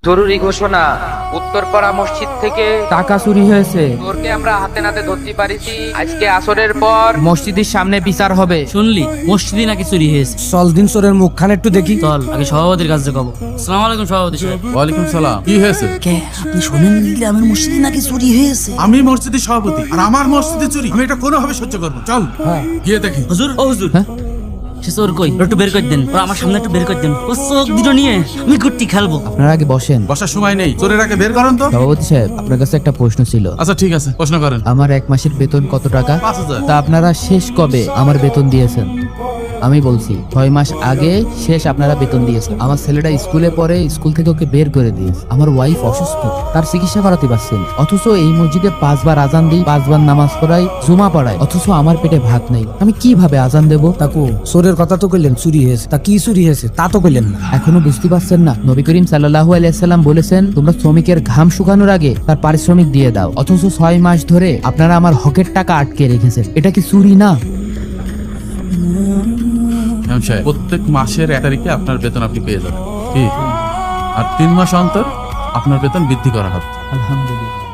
জরুরি ঘোষণা, উত্তরপাড়া মসজিদ থেকে টাকা চুরি হয়েছে। চোরকে আমরা হাতে নাতে ধরতে পারিছি। আজকে আসরের পর মসজিদের সামনে বিচার হবে। শুনলি মসজিদে নাকি চুরি হয়েছে? চল দিন চোরের মুখখান একটু দেখি। চল আগে সভাপতির কাছে যাবো। আসসালামু আলাইকুম সভাপতি সাহেব। ওয়ালাইকুম সালাম। কি হয়েছে? কে আপনি শোনেন আমার মসজিদে নাকি চুরি হয়েছে? আমি মসজিদের সভাপতি আর আমার মসজিদে চুরি, আমি এটা কোনোভাবে সহ্য করবো। চল গিয়ে দেখি। হুজুর ও হুজুর, সে চোর কই? ওর একটু বের করে দেন, ওরা আমার সামনে একটু বের করে দেন। ও চোখ দুটো নিয়ে আমি গুট্টি খেলবো। আপনারা আগে বসেন। বসার সময় নেই, চোরের আগে বের করেন তো। সভাপতি সাহেব, আপনার কাছে একটা প্রশ্ন ছিল। আচ্ছা ঠিক আছে, প্রশ্ন করেন। আমার এক মাসের বেতন কত টাকা? 5,000। তা আপনারা শেষ কবে আমার বেতন দিয়েছেন? আমি বলছি 6 মাস আগে শেষ আপনারা বেতন দিয়েছেন। আমার ছেলেটা স্কুলে পড়ে, স্কুল থেকে ওকে বের করে দিয়েছে। আমার ওয়াইফ অসুস্থ, তার চিকিৎসা করাতে পারছেন। অথচ এই মসজিদে 5 বার আজান দিই, 5 বার নামাজ পড়াই, জুমা পড়াই, অথচ আমার পেটে ভাত নেই। আমি কিভাবে আজান দেব? তাকু চোরের কথা তো কইলেন চুরি হয়েছে, তা কি চুরি হয়েছে তা তো কইলেন না। এখনো বুঝতে পারছেন না? নবী করিম সাল্লাল্লাহু আলাইহি সাল্লাম বলেছেন, তোমরা শ্রমিকের ঘাম শুকানোর আগে তার পারিশ্রমিক দিয়ে দাও। অথচ 6 মাস ধরে আপনারা আমার হকের টাকা আটকে রেখেছেন। এটা কি চুরি না? প্রত্যেক মাসের 1 তারিখে আপনার বেতন আপনি পেয়ে যাবেন। ঠিক, আর 3 মাস অন্তর আপনার বেতন বৃদ্ধি করা হবে। আলহামদুলিল্লাহ।